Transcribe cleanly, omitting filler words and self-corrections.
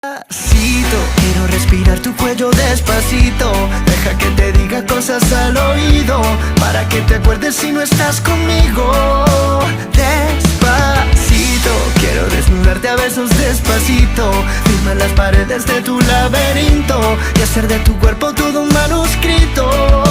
Quiero respirar tu cuello despacito. Deja que te diga cosas al oído, para que te acuerdes si no estás conmigo. Despacito, quiero desnudarte a besos despacito, firmar las paredes de tu laberinto y hacer de tu cuerpo todo un manuscrito.